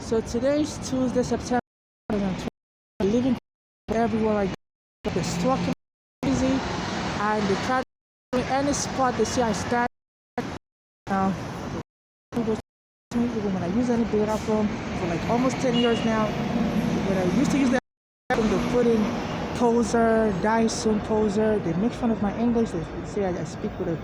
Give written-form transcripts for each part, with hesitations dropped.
So today is Tuesday, September 2020. I'm living everywhere I go. They're stalking me easy and they try to any spot they see I stand now. Even when I use any data from for like almost 10 years now. When I used to use that, they put in poser, Dyson poser. They make fun of my English. They say I speak with a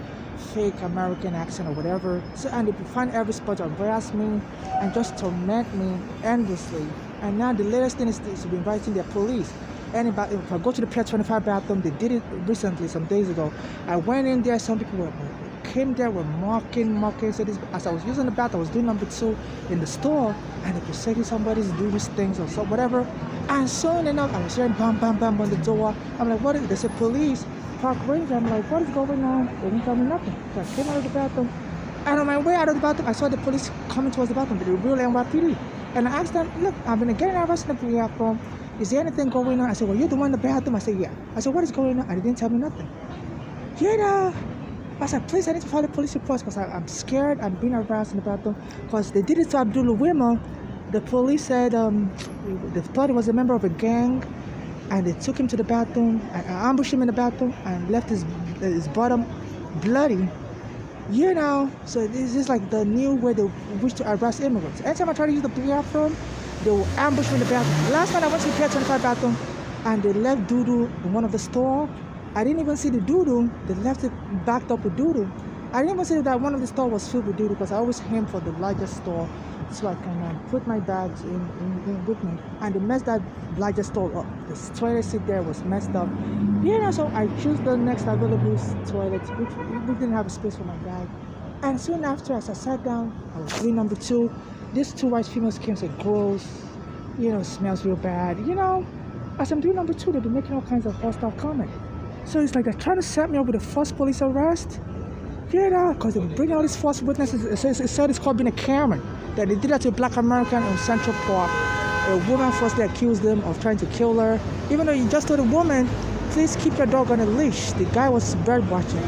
fake American accent or whatever. So and they find every spot to embarrass me and just torment me endlessly. And now the latest thing is to be inviting their police. Anybody, if I go to the Pier 25 bathroom, they did it recently, some days ago. I went in there, some people came there were mocking. So this, as I was using the bath, I was doing number 2 in the store, and they were saying somebody's doing these things or so, whatever. And soon enough, I was hearing bam, bam, bam on the door. I'm like, what is it? They said police, park ranger. I'm like, what is going on? They didn't tell me nothing. So I came out of the bathroom, and on my way out of the bathroom, I saw the police coming towards the bathroom, the real NYPD. And I asked them, look, I've been getting arrested in the bathroom. Is there anything going on? I said, well, you're the one in the bathroom? I said, yeah. I said, what is going on? And they didn't tell me nothing. You know, I said, please, I need to file a police report because I'm scared. I'm being harassed in the bathroom because they did it to Abdullah Wimmer. The police said they thought he was a member of a gang, and they took him to the bathroom and ambushed him in the bathroom and left his bottom bloody. You know, so this is like the new way they wish to harass immigrants. Anytime I try to use the bathroom, they will ambush me in the bathroom. Last night I went to the Pier 25 bathroom and they left doo-doo in one of the stores. I didn't even see the doo-doo. They left it backed up with doo-doo. I didn't even see that one of the stores was filled with doo-doo because I always aim for the largest store so I can put my bags in with me. And they messed that largest store up. The toilet seat there was messed up. You know, so I chose the next available toilet, which didn't have a space for my bag. And soon after, as I sat down, I was doing number 2. These 2 white females came and said, gross, you know, smells real bad. You know, as I'm doing number 2, they've been making all kinds of hostile comments. So it's like they're trying to set me up with a false police arrest. You know, because they're bringing all these false witnesses. It said it's called being a Karen. That they did that to a black American in Central Park. A woman falsely accused them of trying to kill her. Even though you just told a woman, please keep your dog on a leash. The guy was bird watching.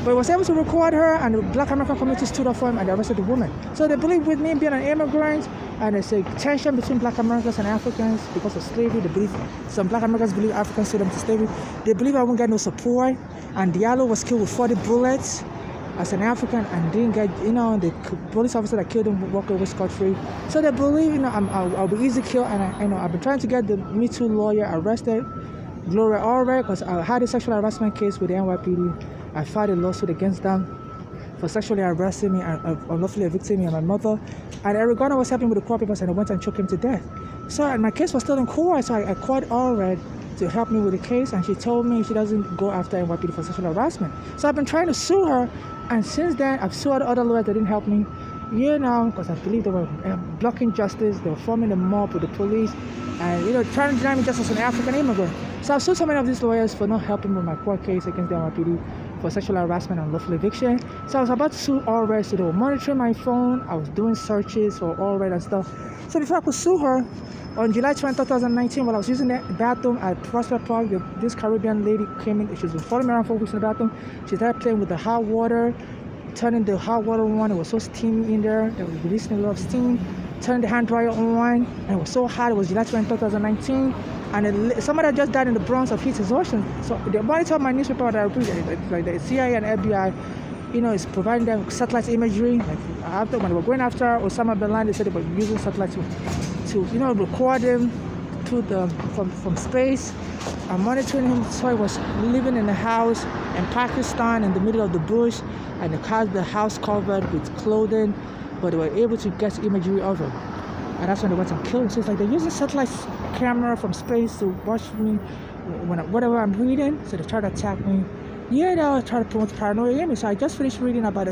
But he was able to record her, and the black American community stood up for him and they arrested the woman. So they believe with me being an immigrant, and there's a tension between black Americans and Africans because of slavery. They believe some black Americans believe Africans sold them to slavery. They believe I won't get no support. And Diallo was killed with 40 bullets as an African and didn't get, you know, the police officer that killed him walked away scot-free. So they believe, you know, I'll be easy killed, and I've been trying to get the Me Too lawyer arrested, Gloria Allred, because I had a sexual harassment case with the NYPD. I filed a lawsuit against them for sexually harassing me and unlawfully evicting me and my mother. And Eric Garner was helping with the court papers, and I went and choked him to death. So and my case was still in court, so I called Allred to help me with the case, and she told me she doesn't go after NYPD for sexual harassment. So I've been trying to sue her, and since then I've sued other lawyers that didn't help me. You know, because I believe they were blocking justice, they were forming a mob with the police, and, you know, trying to deny me justice as an African immigrant. So I've sued so many of these lawyers for not helping me with my court case against the NYPD for sexual harassment and unlawful eviction. So I was about to sue Allred, so they were monitoring my phone. I was doing searches for Allred and stuff. So before I could sue her, on July 20, 2019, while I was using the bathroom at Prospect Park, this Caribbean lady came in. She's been following me around for weeks in the bathroom. She started playing with the hot water, turning the hot water on. It was so steamy in there. It was releasing a lot of steam. Turning the hand dryer on, and it was so hot. It was July 20, 2019. And somebody had just died in the Bronx of heat exhaustion. So the monitor of my newspaper that I read, like the CIA and FBI, you know, is providing them satellite imagery. Like after when they were going after Osama bin Laden, they said they were using satellites to you know, record him to the from space and monitoring him. So he was living in a house in Pakistan in the middle of the bush, and they had the house covered with clothing, but they were able to get imagery of him. And that's when they went and killed him. So it's like they're using satellite camera from space to watch me whatever I'm reading. So they try to attack me. Yeah, they'll try to promote paranoia in me. So I just finished reading about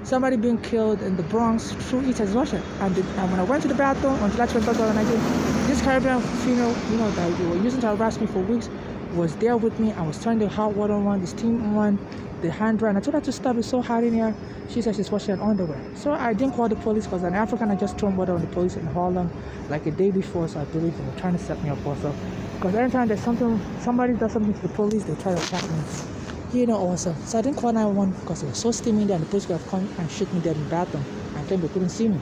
somebody being killed in the Bronx through heat exhaustion. And when I went to the bathroom on July 20, 2019, this Caribbean female, you know, that they were using to harass me for weeks, was there with me. I was turning the hot water on, the steam on, the hand dryer, and I told her to stop. It's so hot in here. She said she's washing her underwear. So I didn't call the police because an African had just thrown water on the police in Harlem like a day before. So I believe they were trying to set me up also. Because anytime there's somebody does something to the police, they try to attack me. You know, also. So I didn't call 911 because it was so steamy there, and the police could have come and shoot me dead in the bathroom and claimed they couldn't see me.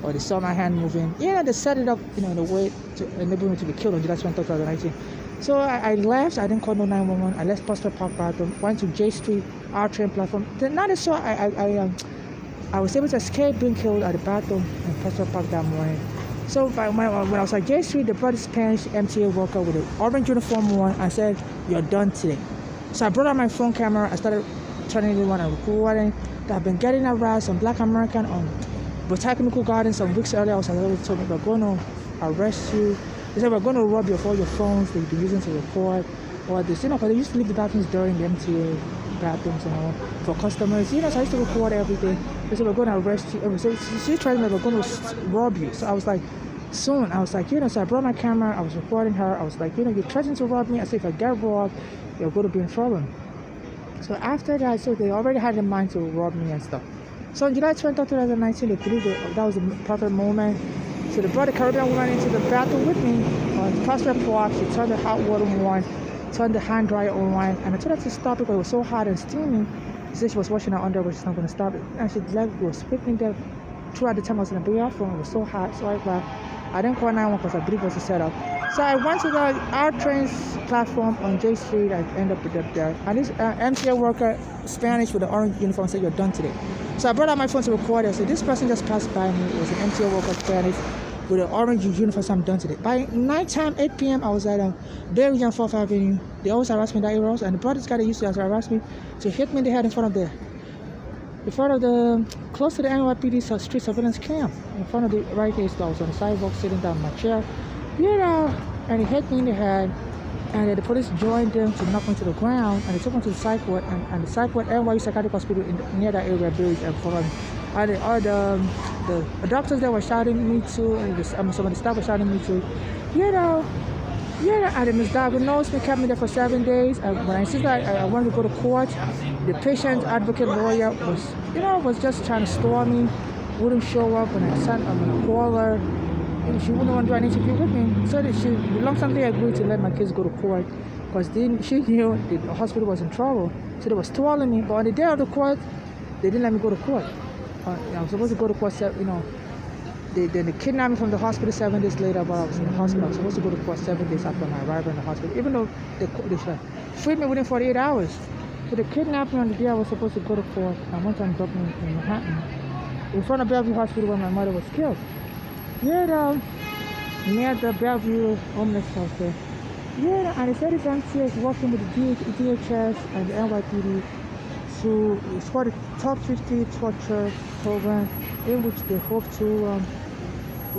or they saw my hand moving. They set it up, in a way to enable me to be killed on July 23rd, 2019. So I left. I didn't call no 911. I left Prospect Park bathroom, went to J Street, R train platform. Then not so I was able to escape being killed at the bathroom in Prospect Park that morning. So when I was at J Street, they brought this Spanish MTA worker with an orange uniform on and said, "You're done today." So I brought out my phone camera. I started turning it on and recording. I've been getting harassed on Black American on Botanical Garden some weeks earlier. I was told me, "We're going to arrest you." They said, "We're going to rob you of all your phones that you've been using to record." Or this, because they used to leave the bathrooms during the MTA bathrooms and all for customers. So I used to record everything. They said, "We're going to arrest you." So she tried me, "We're going to rob you." So I was like, soon. I was like, so I brought my camera. I was recording her. I was like, you're threatening to rob me. I said, if I get robbed, you're going to be in trouble. So after that, so they already had in mind to rob me and stuff. So on July 20th, 2019, they believed that was the perfect moment. So they brought the Caribbean woman into the bathroom with me on Prospect Park. She turned the hot water on, turned the hand dryer on, and I told her to stop it because it was so hot and steamy. She said she was washing her underwear, she's not going to stop it. And she was picking there throughout the time I was in the bathroom. It was so hot, so I didn't call 911 because I believe it was a setup. So I went to the R train platform on J Street. I ended up there. And this MTA worker, Spanish with the orange uniform, said, "You're done today." So I brought out my phone to record it. So this person just passed by me. It was an MTA worker, Spanish with an orange uniform, so I'm done today. By nighttime, 8 p.m., I was at Berry and 4th Avenue. They always harass me in that area. And the brought this guy that used to harass me to hit me in the head in front of the close to the NYPD street surveillance camp, in front of the right here. So I was on the sidewalk sitting down in my chair, and he hit me in the head, and then the police joined them to knock me to the ground, and they took me to the psych ward, and the psych ward, NYU Psychiatric Hospital near that area, Bridge and Forum. And the doctors there were shouting me too, and some of the staff were shouting me too, and they misdiagnosed me, kept me there for 7 days. And when I insisted I wanted to go to court, the patient advocate lawyer was just trying to storm me, wouldn't show up when I sent a caller, and she wouldn't want to do an interview with me. So she reluctantly agreed to let my kids go to court because she knew the hospital was in trouble. So they were stalling me. But on the day of the court, they didn't let me go to court. I was supposed to go to court, They kidnapped me from the hospital 7 days later, but I was in the hospital. I was supposed to go to court 7 days after my arrival in the hospital, even though they freed me within 48 hours. So they kidnapped me on the day I was supposed to go to court. I went and dropped me in Manhattan, in front of Bellevue Hospital where my mother was killed. Near the Bellevue homeless house there. And they said this MTA is working with the DHS and the NYPD it's called the Top 50 Torture Program, in which they hope to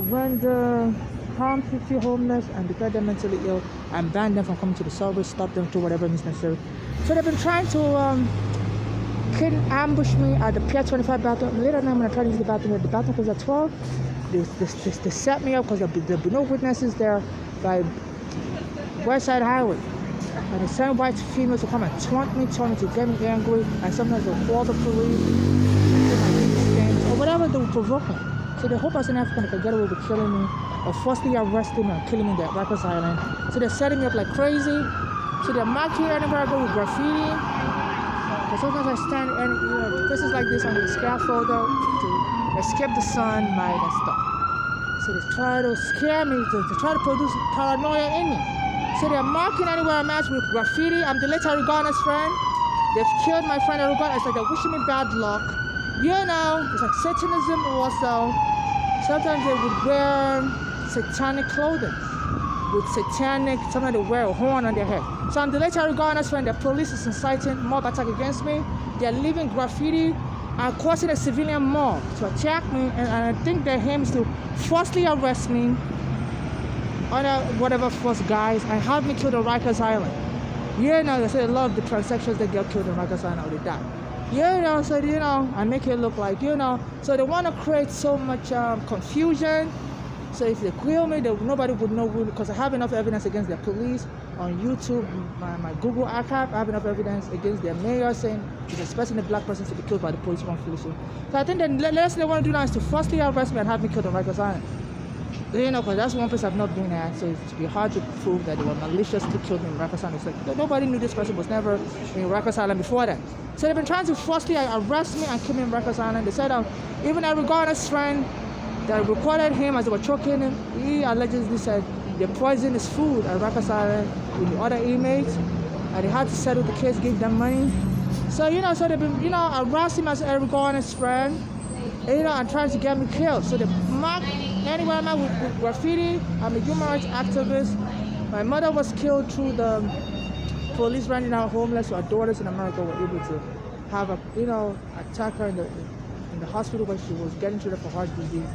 render harm 50 homeless and declare them mentally ill and ban them from coming to the service, stop them through whatever means necessary. So they've been trying to ambush me at the Pier 25 bathroom. Later on, when I tried to use the bathroom was at 12. They set me up because there'll be no witnesses there by West Side Highway. And they send white females to come and taunt me to get me angry, and sometimes they'll call the police or whatever they will provoke me. So they hope as an African they can get away with killing me or forcibly arresting me and killing me at Rikers Island. So they're setting me up like crazy. So they're marking anywhere I go with graffiti. But sometimes I stand in places like this under the scaffolder to escape the sun, light, and stuff. So they try to scare me, to try to produce paranoia in me. So they're marking anywhere I'm at with graffiti. I'm the late Arugana's friend. They've killed my friend Arugana. It's like they're wishing me bad luck. It's like Satanism also. Sometimes they would wear satanic clothing. Sometimes they wear a horn on their head. So I'm the late Arugana's friend. The police is inciting mob attack against me. They're leaving graffiti and causing a civilian mob to attack me. And I think their aim is to forcibly arrest me under whatever false guise and have me killed on Rikers Island. They say a lot of the transsexuals that get killed on Rikers Island or they die. So I make it look like, so they want to create so much confusion. So if they kill me, nobody would know because I have enough evidence against the police on YouTube, my Google archive. I have enough evidence against their mayor saying he's expecting a black person to be killed by the police wrongfully. So I think the last thing they want to do now is to forcibly arrest me and have me killed on Rikers Island. Because that's one place I've not been at, so it's be hard to prove that they were maliciously killed in Rikers Island. It's like nobody knew this person was never in Rikers Island before that. So they've been trying to forcibly arrest me and kill me in Rikers Island. They said even Arugana's friend They recorded him as they were choking him. He allegedly said they poisoned his food at Rikers Island with the other inmates, and they had to settle the case, give them money. So, so they've been, harassing him as Eric Garner's friend, and trying to get me killed. So they mark anywhere I'm at with graffiti. I'm a human rights activist. My mother was killed through the police running out homeless. So our daughters in America were able to have attack her in the hospital when she was getting treated for heart disease.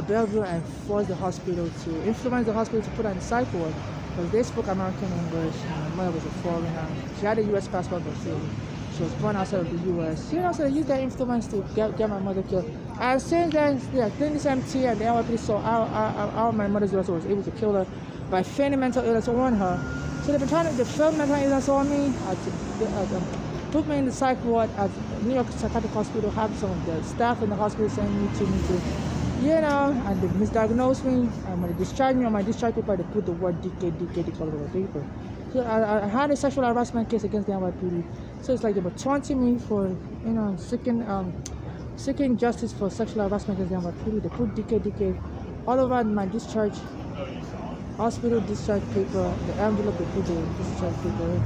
Bellevue and forced the hospital to influence the hospital to put her in psych ward because they spoke American English. And my mother was a foreigner. She had a U.S. passport, but she was born outside of the U.S. So they used that influence to get my mother killed. And since then, things empty, and the NYPD saw our my mother's daughter was able to kill her by feigning mental illness on her. So they've been trying to film mental illness on me, put me in the psych ward at New York Psychiatric Hospital, have some of the staff in the hospital send me to and they misdiagnosed me, and when they discharged me on my discharge paper, they put the word DK all over the paper. So I had a sexual harassment case against the NYPD. So it's like they were taunting me for, seeking justice for sexual harassment against the NYPD. They put DK all over my discharge, hospital discharge paper, the envelope they put the discharge paper,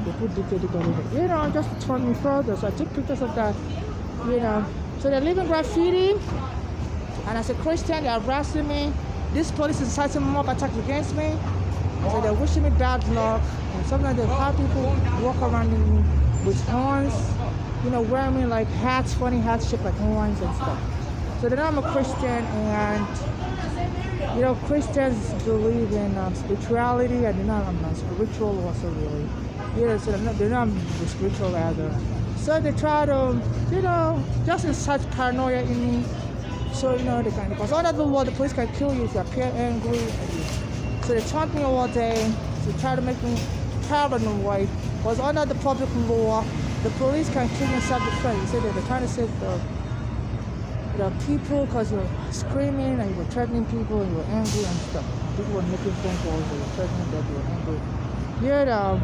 they put DK all over. Just to taunt me further. So I took pictures of that, So they're leaving graffiti. And as a Christian, they're harassing me. This police is inciting mob attacks against me. So they're wishing me bad luck. And sometimes they have people walk around me with horns, wearing me like hats, funny hats shaped like horns and stuff. So they know I'm a Christian, and Christians believe in spirituality, and they know I'm not spiritual also really. So they know I'm spiritual rather. So they try to, just incite paranoia in me. So, they can, because under the law, the police can kill you if you appear angry. So they taunt me all day to try to make me paranoid. Because under the public law, the police can kill you in self-defense. You say that they're trying to save the people because you're screaming and you're threatening people and you're angry and stuff. People were making phone calls and you're threatening that you're angry.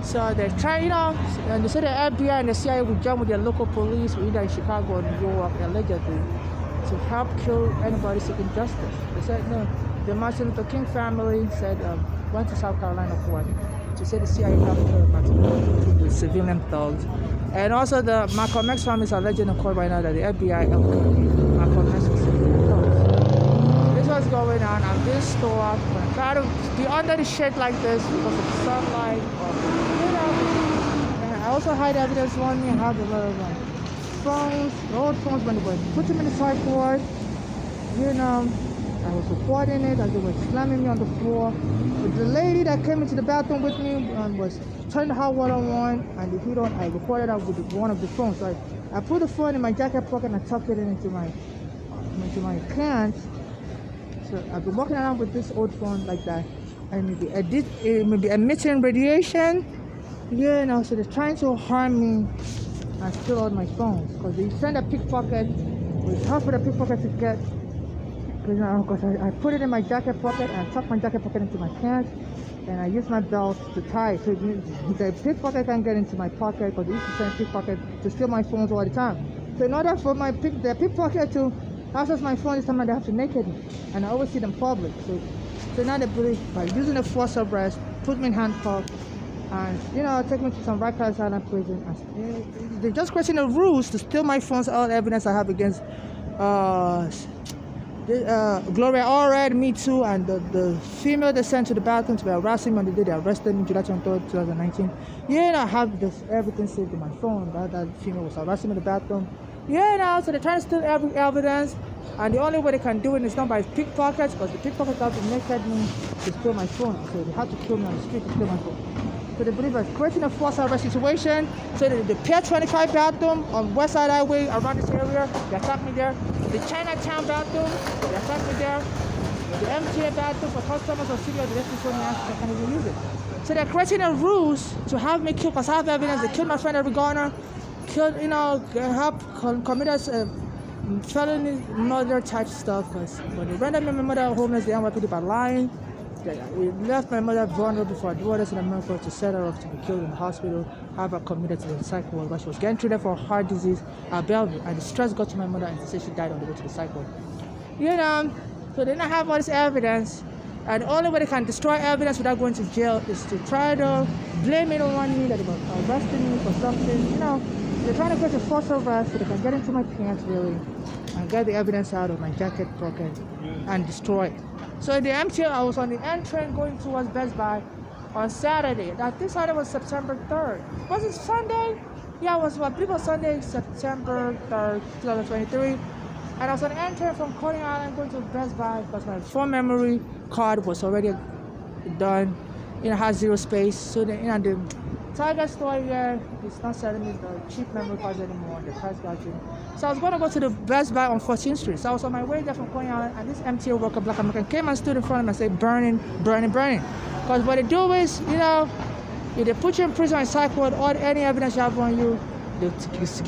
So they're trying, and they say the FBI and the CIA will jump with their local police, either in Chicago or New York, allegedly, to help kill anybody seeking justice. They said no. The Martin Luther King family said went to South Carolina for to say the CIA helped kill Martin Luther King with civilian thugs. And also the Malcolm X family is alleging in court right now that the FBI helped kill Malcolm X with civilian thugs. This was going on. I'm being stored up. I'm trying to be under the shade like this because of the sunlight. And I also hide evidence on me. I have a lot of phones, old phones when they were putting me in the psych ward. I was recording it as they were slamming me on the floor. But the lady that came into the bathroom with me was turning the hot water on, and the heat on. I recorded that with one of the phones. So I put the phone in my jacket pocket and I tucked it into my pants. So I've been walking around with this old phone like that, and it may be emitting radiation. So they're trying to harm me and steal all my phones because they send a pickpocket. It's hard for the pickpocket to get. Because I put it in my jacket pocket and I tuck my jacket pocket into my pants, and I use my belt to tie it. So the pickpocket can get into my pocket because they used to send pickpocket to steal my phones all the time. So in order for the pickpocket to access my phone, this time they have to naked me, and I always see them public. So now they believe by using a force arrest, put me in handcuffs, and take me to some Rikers Island prison. They're just creating the rules to steal my phones, all evidence I have against Gloria Allred, Me Too, and the female they sent to the bathroom to be harassing me on the day they arrested me, July 23rd, 2019. I have everything saved in my phone. That female was harassing me in the bathroom. So they're trying to steal every evidence, and the only way they can do it is not by pickpockets, because the pickpockets have to naked me to steal my phone. So they have to kill me on the street to steal my phone. So they believe it's creating a forced arrest situation. So the Pier 25 bathroom on West Side Highway around this area, they attacked me there. The Chinatown bathroom, they attacked me there. The MTA bathroom for customers of studio, they just told me I can't even use it. So they're creating a rules to have me killed because I have evidence. They killed my friend Eric Garner, committed felony murder type stuff. Because when they rendered my mother homeless, they NYPD by lying. We left my mother vulnerable for her daughters in America to set her up to be killed in the hospital, have her committed to the psych ward, but she was getting treated for heart disease at Bellevue, and the stress got to my mother and she said she died on the way to the psych ward. You know, so they don't have all this evidence. And the only way they can destroy evidence without going to jail is to try to blame it on me that they were arresting me for something. They're trying to get a false arrest so they can get into my pants really and get the evidence out of my jacket pocket and destroy it. So in the MTL, I was on the N train going towards Best Buy on Saturday. I think Saturday was September 3rd. Was it Sunday? Yeah, I believe it was Sunday, September 3rd, 2023. And I was on the N train from Coney Island going to Best Buy because my phone memory card was already done. Has zero space. So the Target store here is not selling me the cheap memory cards anymore. The price gouging. So I was going to go to the Best Buy on 14th Street. So I was on my way there from Coney Island, and this MTA worker, Black American, came and stood in front of me and said, burning, burning, burning. Because what they do is, if they put you in prison and psych ward, or any evidence you have on you, they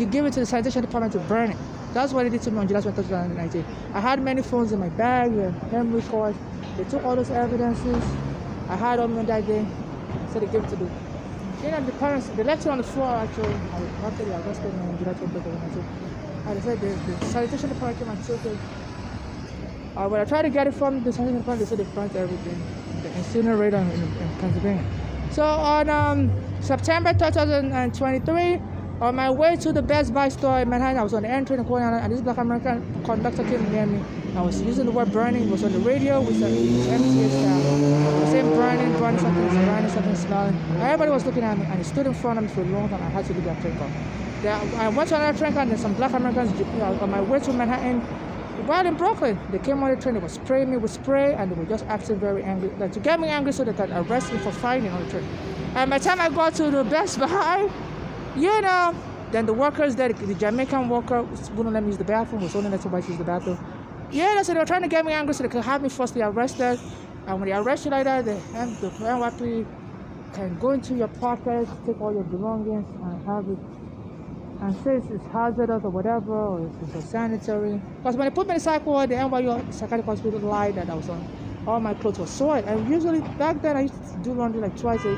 give it to the sanitation department to burn it. That's what they did to me on July 2019. I had many phones in my bag, memory cards. They took all those evidences I had on me that day, so they gave it to the parents. They left it on the floor actually after they arrested me on July 2019. And they said the sanitation department came and took it. When I tried to get it from the sanitation department, they said they burnt everything. The incinerator in Pennsylvania. So on September 2023, on my way to the Best Buy store in Manhattan, I was on the N train in Coney Island, and this Black American conductor came near me. I was using the word burning. It was on the radio with the MTA staff. I was saying burning, something smelling. And everybody was looking at me, and he stood in front of me for a long time. I had to leave that train car. I went to another train car, and then some Black Americans on my way to Manhattan. While in Brooklyn, they came on the train, they were spraying me with spray, and they were just acting very angry, like to get me angry so they could arrest me for fighting on the train. And by the time I got to the Best Buy, then the workers there, the Jamaican worker wouldn't let me use the bathroom, was only letting somebody use the bathroom. So they were trying to get me angry so they could have me falsely arrested. And when they arrest you like that, the NYPD can go into your pockets, take all your belongings, and have it, and say it's hazardous or whatever, or it's unsanitary. Because when they put me in the psych ward, the NYU psychiatric hospital lied that I was on. All my clothes were soiled. And usually, back then, I used to do laundry like twice a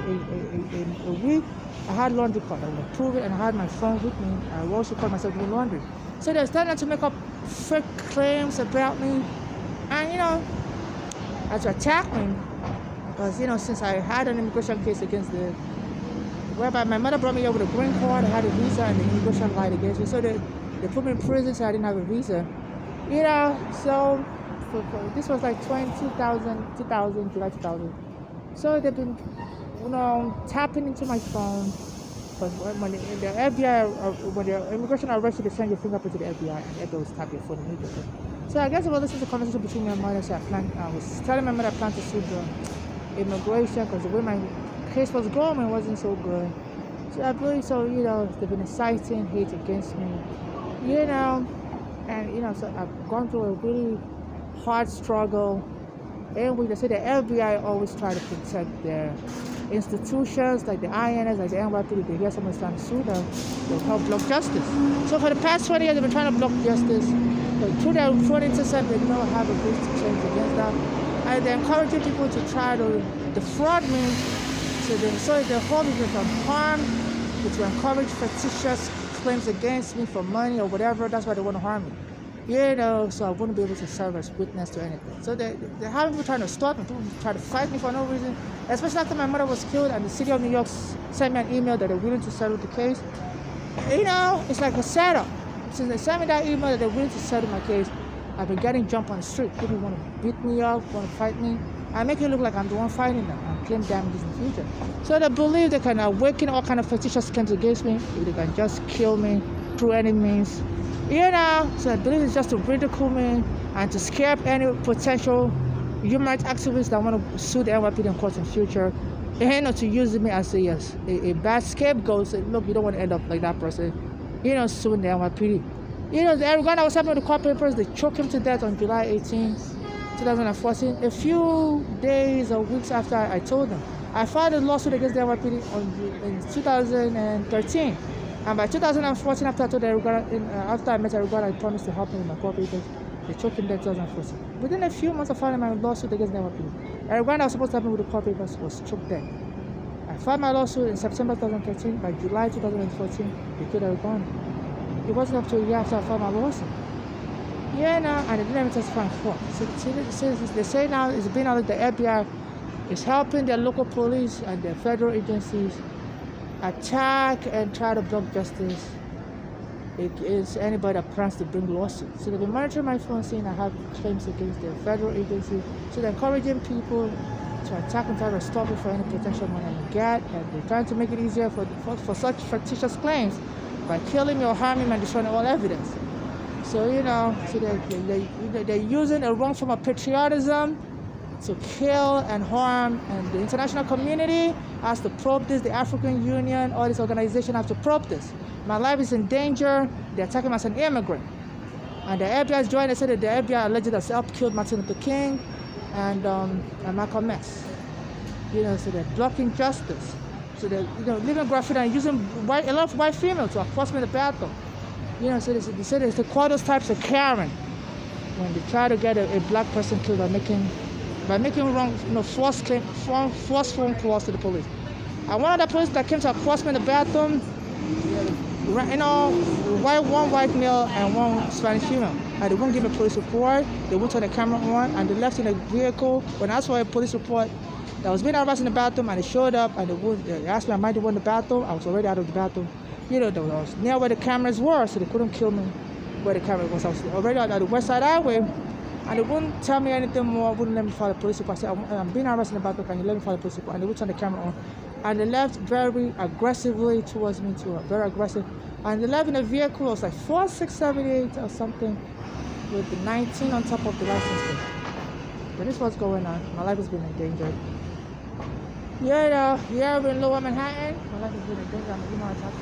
week. I had laundry card. I would approve it, and I had my phone with me. I also called myself doing laundry. So they were starting to make up fake claims about me. And, to attack me. Because, since I had an immigration case against whereby my mother brought me here with a green card, I had a visa, and the immigration lied against me. So they put me in prison, so I didn't have a visa. So this was like 2000, July 2000. So they've been, tapping into my phone. Because when the FBI, when the immigration arrested, they send your fingerprint to the FBI, and the FBI will tap your phone immediately. So I guess this is a conversation between me and my mother. So I was telling my mother I planned to sue the immigration because the way my case was going, it wasn't so good. So I believe they've been inciting hate against me, and so I've gone through a really hard struggle. And they say the FBI always try to protect their institutions like the INS, like the NYPD. They hear someone's trying to sue them, they help block justice. So for the past 20 years, they've been trying to block justice. But through their phone intercept, they don't have a voice to change against that. And they're encouraging people to try to defraud me. So the whole is from harm, to encourage fictitious claims against me for money or whatever. That's why they want to harm me. So I wouldn't be able to serve as witness to anything. So they have people trying to stop me, people try to fight me for no reason. Especially after my mother was killed and the city of New York sent me an email that they're willing to settle the case. It's like a setup. Since they sent me that email that they're willing to settle my case, I've been getting jumped on the street. People want to beat me up, want to fight me. I make it look like I'm the one fighting them and claim damages in the future. So they believe they can awaken all kind of fictitious claims against me if they can just kill me through any means. So I believe it's just to ridicule me and to scare up any potential human rights activists that want to sue the NYPD in court in the future. To use me as a bad scapegoat. Say, look, you don't want to end up like that person, suing the NYPD. The Eric that was happening with the court papers, they choked him to death on July 18, 2014. A few days or weeks after I told them, I filed a lawsuit against the NYPD in 2013. And by 2014, after I met Eric, I promised to help him with my court papers. They choked him dead in 2014. Within a few months of filing my lawsuit against the NYPD, Eric that was supposed to help me with the court papers was choked dead. I filed my lawsuit in September 2013. By July 2014, they killed Eric. It wasn't up to a year after I filed my lawsuit. Yeah, no, and they didn't even testify in court. So they say now it's been out that the FBI is helping their local police and their federal agencies attack and try to block justice against anybody that plans to bring lawsuits. So they've been monitoring my phone, saying I have claims against the federal agency. So they're encouraging people to attack and try to stop it for any potential money they get, and they're trying to make it easier for such fictitious claims by killing or harming and destroying all evidence. So so they're using a wrong form of patriotism to kill and harm, and the international community has to probe this. The African Union, all these organizations have to probe this. My life is in danger. They're attacking me as an immigrant, and the FBI is joining. They said that the FBI allegedly has helped kill Martin Luther King and Malcolm X. So they're blocking justice. So they're living graffiti and using a lot of white females to accost me in the bathroom. So they say they call those types of Karen when they try to get a black person killed by making wrong, false phone calls to the police. And one of the police that came to accost me in the bathroom, one white male and one Spanish female. And they wouldn't give a police report. They wouldn't turn the camera on, and they left in a vehicle. When I saw a police report, I was being harassed in the bathroom, and they showed up, and they asked me, am I the one in the bathroom? I was already out of the bathroom. I was near where the cameras were, so they couldn't kill me where the camera was. I was already out of the West Side Highway, and they wouldn't tell me anything more, wouldn't let me file a police report. I said, I'm being harassed in the bathroom, can you let me file a police report? And they would turn the camera on. And they left very aggressively towards me, very aggressive. And they left in a vehicle, it was like 4678 or something, with the 19 on top of the license plate. But this is what's going on. My life has been endangered. We're in Lower Manhattan. My life has been endangered. I'm a human attack.